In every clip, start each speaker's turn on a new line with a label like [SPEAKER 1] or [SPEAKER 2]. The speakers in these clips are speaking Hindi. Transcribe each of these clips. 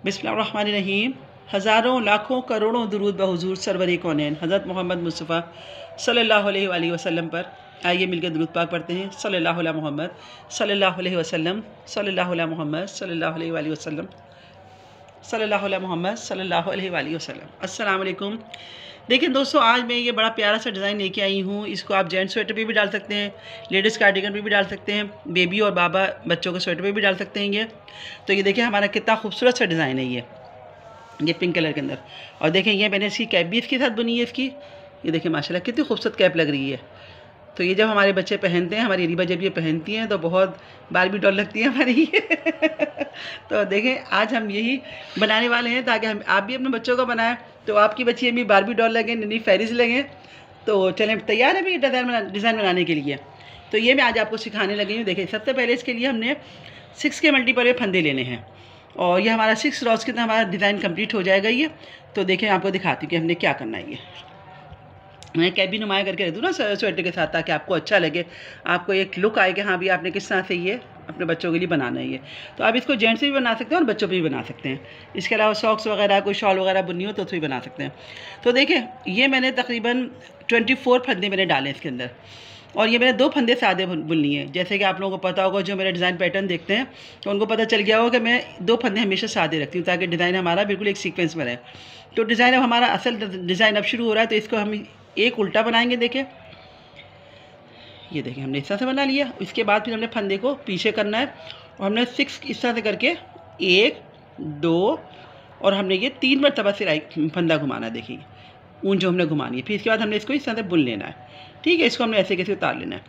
[SPEAKER 1] बिस्मिल्लाहिर्रहमानिर्रहीम। हज़ारों लाखों करोड़ों दुरूद बहुज़ूर सरवरे कौनैन हज़रत मोहम्मद मुस्तफ़ा सल्लल्लाहु अलैहि वसल्लम पर। आइए मिलकर दुरूद पाक पढ़ते हैं। सल्लल्लाहु अला मोहम्मद सल्लल्लाहु अलैहि वसल्लम, सल्लल्लाहु अला मोहम्मद सल्लल्लाहु अलैहि वसल्लम, सल्लल्लाहु अला मोहम्मद सल्लल्लाहु अलैहि वसल्लम। अस्सलाम वालेकुम। देखिए दोस्तों, आज मैं ये बड़ा प्यारा सा डिज़ाइन लेके आई हूँ। इसको आप जेंट्स स्वेटर पे भी डाल सकते हैं, लेडीज़ कार्डिगन पे भी डाल सकते हैं, बेबी और बाबा बच्चों के स्वेटर पे भी डाल सकते हैं ये। तो ये देखिए हमारा कितना खूबसूरत सा डिज़ाइन है ये पिंक कलर के अंदर। और देखें ये मैंने इसकी कैप भी इसके साथ बुनी है इसकी। ये देखिए माशाल्लाह कितनी खूबसूरत कैप लग रही है। तो ये जब हमारे बच्चे पहनते हैं, हमारी रीबा जब ये पहनती हैं तो बहुत बारबी डॉल लगती है हमारी तो देखें आज हम यही बनाने वाले हैं ताकि हम आप भी अपने बच्चों को बनाएं तो आपकी बच्ची भी बारबी डॉल लगें, नन्ही फेरीज लगें। तो चलें, तैयार है भी डिज़ाइन बनाने के लिए। तो ये मैं आज आपको सिखाने लगी हूँ। देखिए सबसे पहले इसके लिए हमने 6 के मल्टीपल में फंदे लेने हैं और ये हमारा 6 रॉस के अंदर हमारा डिज़ाइन कंप्लीट हो जाएगा ये। तो देखें आपको दिखाती हूँ कि हमने क्या करना है। ये मैं कैप भी नुमाया करके रख दूँ ना स्वेटर के साथ, ताकि आपको अच्छा लगे, आपको एक लुक आए कि हाँ भी आपने किस तरह से ये अपने बच्चों के लिए बनाना है ये। तो आप इसको जेंट्स भी बना सकते हैं और बच्चों पे भी बना सकते हैं। इसके अलावा सॉक्स वगैरह कोई शॉल वगैरह बुननी हो तो उसमें भी बना सकते हैं। तो देखें ये मैंने तकरीबन 24 फंदे मैंने डाले इसके अंदर और ये मैंने 2 फंदे सादे बुननी है। जैसे कि आप लोगों को पता होगा, जो मेरा डिज़ाइन पैटर्न देखते हैं तो उनको पता चल गया होगा कि मैं 2 फंदे हमेशा सादे रखती हूँ ताकि डिज़ाइन हमारा बिल्कुल एक सीक्वेंस में रहे। तो डिज़ाइन अब हमारा असल डिज़ाइन अब शुरू हो रहा है। तो इसको हम एक उल्टा बनाएंगे। देखें ये देखें हमने इस तरह से बना लिया। इसके बाद फिर हमने फंदे को पीछे करना है और हमने 6 इस तरह से करके 1 2 और हमने ये 3 मरतबा सिलाई फंदा घुमाना है। देखिए ऊन जो हमने घुमानी है। फिर इसके बाद हमने इसको इस तरह से बुन लेना है। ठीक है, इसको हमने ऐसे कैसे उतार लेना है।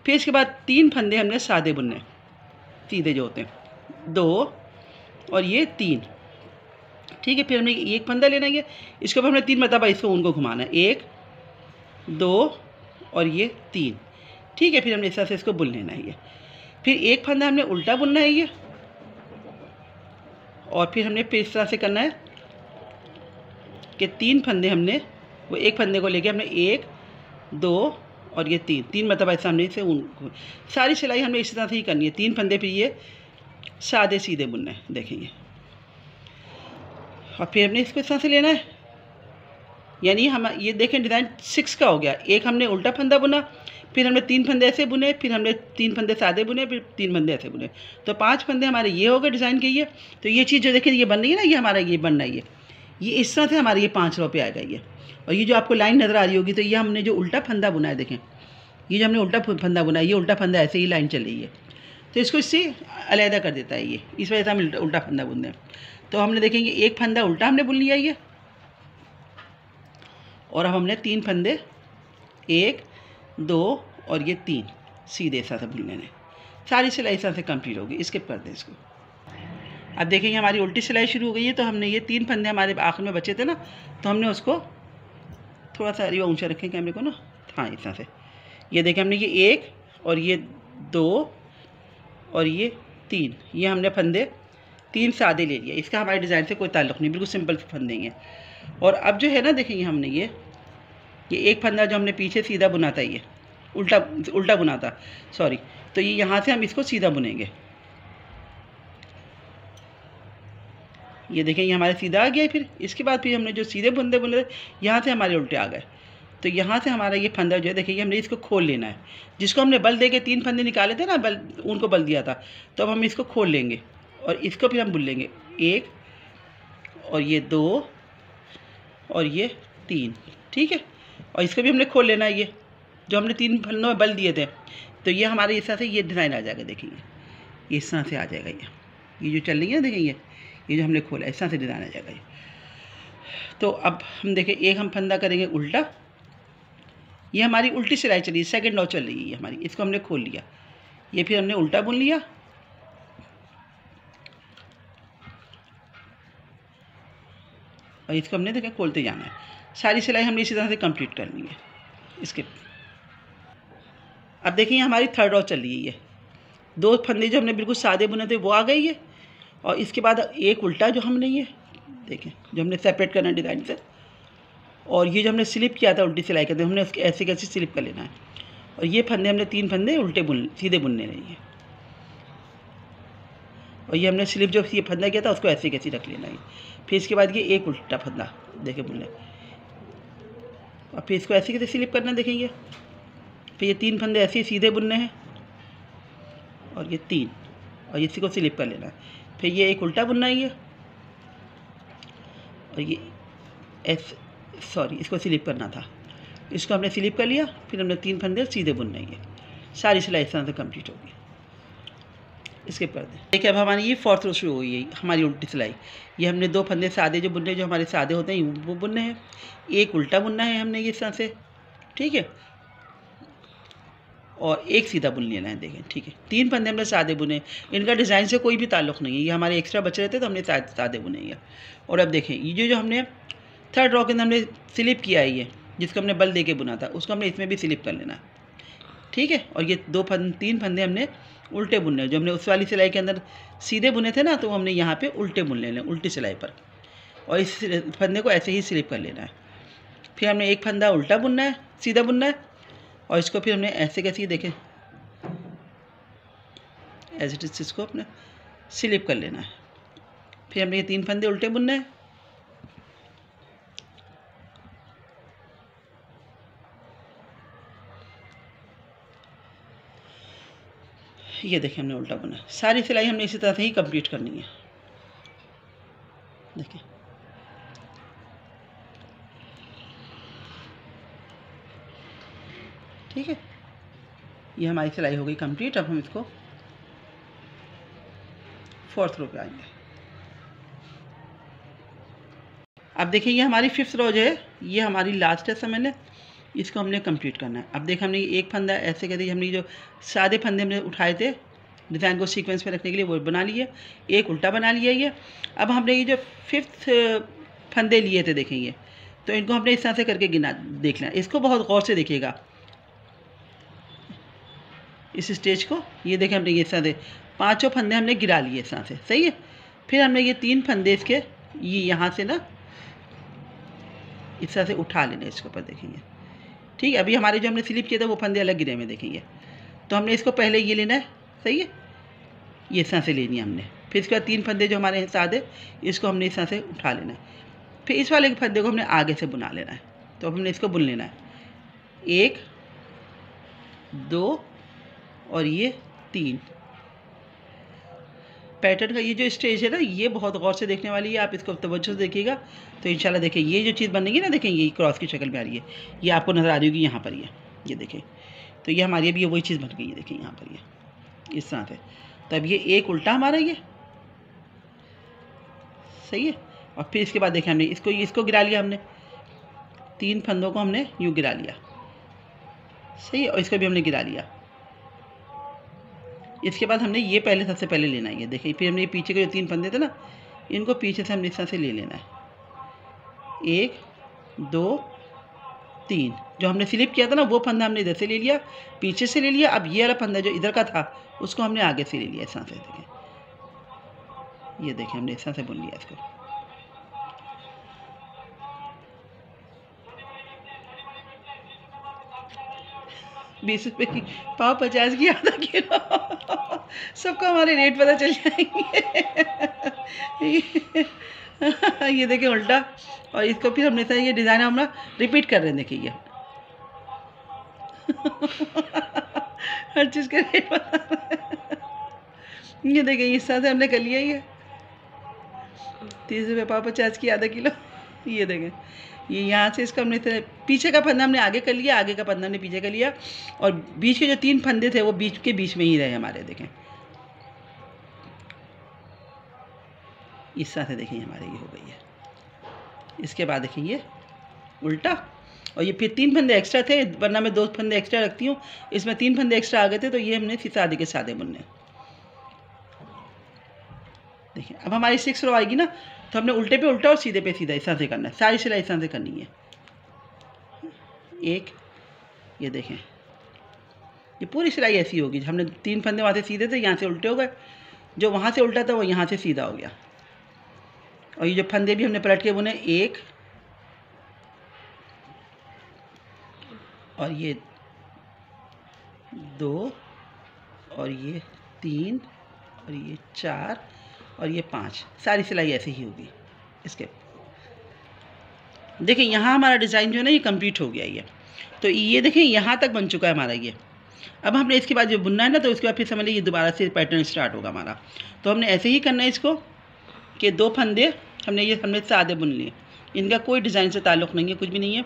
[SPEAKER 1] फिर इसके बाद 3 फंदे हमने सादे बुनने, सीधे जो होते हैं 2 और ये 3। ठीक है, फिर हमने एक फंदा लेना है, इसके ऊपर हमने 3 मरतबा इसको ऊन को घुमाना है, 1 2 और ये 3। ठीक है, फिर हमने इस तरह से इसको बुन लेना है ये। फिर एक फंदा हमने उल्टा बुनना है ये और फिर हमने फिर इस तरह से करना है कि 3 फंदे हमने वो एक फंदे को लेके हमने 1 2 और ये 3 मतलब ऐसा हमने इसे सारी सिलाई हमने इसी तरह से ही करनी है। 3 फंदे पे ये सादे सीधे बुनना है। देखेंगे और फिर हमने इसको इस तरह से लेना है। यानी हम ये देखें डिज़ाइन 6 का हो गया। एक हमने उल्टा फंदा बुना, फिर हमने 3 फंदे ऐसे बुने, फिर हमने 3 फंदे सादे बुने, फिर 3 फंदे ऐसे बुने। तो 5 फंदे हमारे ये हो गए डिज़ाइन के ये। तो ये चीज़ जो देखें ये बन रही है ना, ये हमारा ये बनना है ये इस तरह से हमारे ये 5 रो पे आएगा ये। और ये जो आपको लाइन नज़र आ रही होगी तो ये हमने जो उल्टा फंदा बुना है, देखें ये जो हमने उल्टा फंदा बुना है, ये उल्टा फंदा ऐसे ही लाइन चल रही है तो इसको इससे अलहदा कर देता है ये। इस वजह से हम उल्टा फंदा बुनते हैं। तो हमने देखेंगे एक फंदा उल्टा हमने बुन लिया ये और अब हमने 3 फंदे 1 2 और ये 3 सीधे इस तरह से बुन लेने। सारी सिलाई इस तरह से कंप्लीट होगी। स्किप कर दें इसको। अब देखेंगे हमारी उल्टी सिलाई शुरू हो गई है। तो हमने ये 3 फंदे हमारे आखिर में बचे थे ना, तो हमने उसको थोड़ा सा अरीवा ऊंचा रखें कैमरे को ना, हाँ इस तरह से। ये देखें हमने ये 1 और ये 2 और ये 3, ये हमने फंदे 3 सादे ले लिए। इसका हमारे डिज़ाइन से कोई ताल्लुक़ नहीं, बिल्कुल सिंपल फंदे हैं। और अब जो है ना देखेंगे हमने ये एक फंदा जो हमने पीछे सीधा बुना था, ये उल्टा बुना था, सॉरी। तो ये यहाँ से हम इसको सीधा बुनेंगे। ये देखें ये हमारे सीधा आ गया। फिर इसके बाद फिर हमने जो सीधे बुनते बुने यहाँ से हमारे उल्टे आ गए। तो यहाँ से हमारा ये फंदा जो है देखिए हमने इसको खोल लेना है। जिसको हमने बल दे के 3 फंदे निकाले थे ना, बल उनको बल दिया था, तो अब हम इसको खोल लेंगे और इसको फिर हम बुन लेंगे 1 और ये 2 और ये 3। ठीक है, और इसको भी हमने खोल लेना है, ये जो हमने 3 फंदों में बल दिए थे। तो ये हमारे इस तरह से ये डिज़ाइन आ जाएगा। देखेंगे इस तरह से आ जाएगा ये जो चल रही है देखेंगे ये जो हमने खोला इस तरह से डिज़ाइन आ जाएगा ये। तो अब हम देखें एक हम फंदा करेंगे उल्टा। ये हमारी उल्टी सिलाई चली, सेकंड रो चल रही है हमारी, इसको हमने खोल लिया। ये फिर हमने उल्टा बुन लिया और इसको हमने देखें खोलते जाना है। सारी सिलाई हमने इसी तरह से कंप्लीट करनी है। इसके अब देखिए हमारी 3rd रो चल रही है। 2 फंदे जो हमने बिल्कुल सादे बुने थे वो आ गई है और इसके बाद एक उल्टा जो हमने ये देखें जो हमने सेपरेट करना है डिज़ाइन से, और ये जो हमने स्लिप किया था उल्टी सिलाई करते हमने उसके ऐसे कैसे स्लिप कर लेना है। और ये फंदे हमने 3 फंदे उल्टे सीधे बुनने नहीं है। और ये हमने स्लिप जो ये फंदा किया था उसको ऐसे कैसे रख लेना है। फिर इसके बाद ये एक उल्टा फंदा देखे बुनना, और फिर इसको ऐसे कैसे स्लिप करना देखेंगे। फिर ये 3 फंदे ऐसे ही सीधे बुनने हैं, और ये 3, और इसी को स्लिप कर लेना है। फिर ये एक उल्टा बुनना है ये, और ये इसको स्लिप करना था, इसको हमने स्लिप कर लिया। फिर हमने 3 फंदे सीधे बुनने हैं। सारी सिलाई इस तरह से कंप्लीट होगी। इसके कर दें। देखिए अब हमारी ये 4th रो शुरू हुई है, हमारी उल्टी सिलाई। ये हमने 2 फंदे सादे जो बुनने, जो हमारे सादे होते हैं वो बुनने हैं, एक उल्टा बुनना है हमने ये इस तरह से, ठीक है, और एक सीधा बुन लेना है। देखें ठीक है, 3 फंदे हमने सादे बुने, इनका डिज़ाइन से कोई भी ताल्लुक़ नहीं है, ये हमारे एक्स्ट्रा बच रहे थे तो हमने सादे बुने हैं। और अब देखें ये जो हमने 3rd रो के अंदर हमने स्लिप किया है, ये जिसको हमने बल दे के बुना था, उसको हमने इसमें भी स्लिप कर लेना है, ठीक है। और ये 3 फंदे हमने उल्टे बुनने हैं, जो हमने उस वाली सिलाई के अंदर सीधे बुने थे ना, तो हमने यहाँ पे उल्टे बुन लेने, उल्टी सिलाई पर, और इस फंदे को ऐसे ही स्लिप कर लेना है। फिर हमने एक फंदा उल्टा बुनना है, सीधा बुनना है, और इसको फिर हमने ऐसे कैसे देखें एज इट इज इसको अपने स्लिप कर लेना है। फिर हमने ये 3 फंदे उल्टे बुनने हैं, ये देखें हमने उल्टा बुना। सारी सिलाई हमने इसी तरह से ही कंप्लीट करनी है। देखिए ठीक है, ये हमारी सिलाई हो गई कंप्लीट। अब हम इसको 4th रो पे आएंगे। अब देखिए ये हमारी 5th रो जो है, ये हमारी लास्ट है समझ लें, इसको हमने कंप्लीट करना है। अब देखिए हमने एक फंदा ऐसे कर दिया, हमने जो सादे फंदे हमने उठाए थे डिज़ाइन को सीक्वेंस में रखने के लिए, वो बना लिए, एक उल्टा बना लिया ये। अब हमने ये जो 5th फंदे लिए थे देखेंगे, तो इनको हमने इस तरह से करके गिना देख लेना। इसको बहुत गौर से देखिएगा इस स्टेज को। ये देखें हमने ये इस तरह से 5 फंदे हमने गिरा लिए इस तरह से, सही है। फिर हमने ये 3 फंदे इसके ये यहाँ से ना इस तरह से उठा लेने इसके ऊपर देखेंगे, ठीक है। अभी हमारे जो हमने स्लिप किए थे वो फंदे अलग गिरे में देखेंगे, तो हमने इसको पहले ये लेना है, सही है, ये इस तरह से लेनी है हमने। फिर इसके बाद 3 फंदे जो हमारे सादे, इसको हमने इस तरह से उठा लेना है। फिर इस वाले फंदे को हमने आगे से बुना लेना है, तो हमने इसको बुन लेना है, 1 2 और ये 3। पैटर्न का ये जो स्टेज है ना, ये बहुत गौर से देखने वाली है, आप इसको तवज्जो से देखिएगा तो इंशाल्लाह देखिए ये जो चीज़ बनेगी ना, देखें ये क्रॉस की शक्ल में आ रही है, ये आपको नज़र आ रही होगी यहाँ पर, ये देखें, तो ये हमारी अभी वही चीज़ बन गई है, देखें यहाँ पर ये इस तरह से। तो अब ये एक उल्टा हमारा ये सही है, और फिर इसके बाद देखें हमने इसको गिरा लिया, हमने 3 फंदों को हमने यूँ गिरा लिया, सही है, और इसको भी हमने गिरा लिया। इसके बाद हमने ये पहले सबसे पहले लेना है, ये देखिए। फिर हमने ये पीछे के जो 3 फंदे थे ना, इनको पीछे से हमने इस तरह से ले लेना है, 1 2 3। जो हमने स्लिप किया था ना, वो फंदा हमने इधर से ले लिया, पीछे से ले लिया। अब ये वाला फंदा जो इधर का था, उसको हमने आगे से ले लिया इस तरह से, देखें, ये देखें हमने इस तरह से बुन लिया इसको। 20 रुपये की पाव, 50 की आधा किलो, सबको हमारे रेट पता चल जाएंगे। ये देखिए उल्टा, और इसको फिर हमने ये डिज़ाइन हम रिपीट कर रहे हैं, देखिए ये हर चीज़ का रेट बता रहे हैं। ये देखिए इस तरह से हमने कर लिया, ये 30 रुपये पाव, 50 की आधा किलो। ये देखें, ये यहाँ से इसका हमने पीछे का फंदा हमने आगे कर लिया, आगे का फंदा हमने पीछे कर लिया, और बीच के जो 3 फंदे थे वो बीच के बीच में ही रहे हमारे, देखें इस तरह से। देखिए हमारे ये हो गई है। इसके बाद देखिए ये उल्टा, और ये फिर 3 फंदे एक्स्ट्रा थे, वरना मैं 2 फंदे एक्स्ट्रा रखती हूँ, इसमें 3 फंदे एक्स्ट्रा आ गए थे, तो ये हमने सादे के सादे बुनने। देखिए अब हमारी 6 रो आएगी ना, तो हमने उल्टे पे उल्टा और सीधे पे सीधा इस तरह से करना है, सारी सिलाई इस तरह से करनी है। एक ये देखें, ये पूरी सिलाई ऐसी होगी। हमने 3 फंदे वहाँ से सीधे थे, यहाँ से उल्टे हो गए, जो वहाँ से उल्टा था वो यहाँ से सीधा हो गया। और ये जो फंदे भी हमने पलट के बुने, 1 और ये 2 और ये 3 और ये 4 और ये 5, सारी सिलाई ऐसे ही होगी इसके। देखिए यहाँ हमारा डिज़ाइन जो है ना ये कंप्लीट हो गया ये। तो ये देखिए यहाँ तक बन चुका है हमारा ये। अब हमने इसके बाद जो बुनना है ना, तो उसके बाद फिर समझ लीजिए दोबारा से पैटर्न स्टार्ट होगा हमारा। तो हमने ऐसे ही करना है इसको कि 2 फंदे हमने सादे बुन लिए, इनका कोई डिज़ाइन से ताल्लुक़ नहीं है, कुछ भी नहीं है।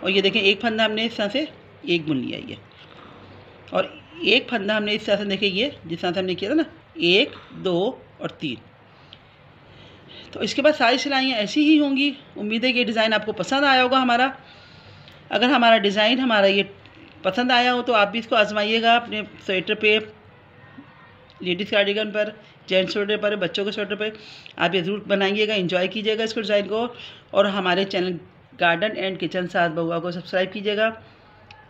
[SPEAKER 1] और ये देखें एक फंदा हमने इस तरह से एक बुन लिया ये, और एक फंदा हमने इस तरह से देखिए ये जिस तरह से हमने किया था ना 1 2 और 3। तो इसके बाद सारी सिलाइयाँ ऐसी ही होंगी। उम्मीद है कि ये डिज़ाइन आपको पसंद आया होगा हमारा। अगर हमारा डिज़ाइन हमारा ये पसंद आया हो तो आप भी इसको आजमाइएगा अपने स्वेटर पे, लेडीज़ कार्डिगन पर, जेंट्स स्वेटर पर, बच्चों के स्वेटर पर। आप ये ज़रूर बनाइएगा, एंजॉय कीजिएगा इसको डिज़ाइन को। और हमारे चैनल गार्डन एंड किचन साथ बहुआ को सब्सक्राइब कीजिएगा,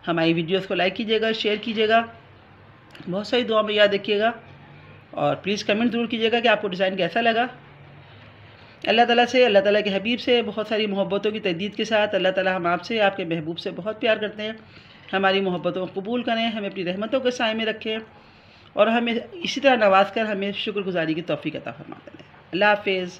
[SPEAKER 1] हमारी वीडियोस को लाइक कीजिएगा, शेयर कीजिएगा, बहुत सारी दुआ में याद रखिएगा। और प्लीज़ कमेंट ज़रूर कीजिएगा कि आपको डिज़ाइन कैसा लगा। अल्लाह ताला के हबीब से बहुत सारी मोहब्बतों की तजदीद के साथ अल्लाह ताला हम आपसे, आपके महबूब से बहुत प्यार करते हैं। हमारी मोहब्बतों को कबूल करें, हमें अपनी रहमतों के साए में रखें और हमें इसी तरह नवाज कर हमें शुक्रगुजारी की तौफीक अता फरमाते हैं। अल्लाह हाफ़िज़।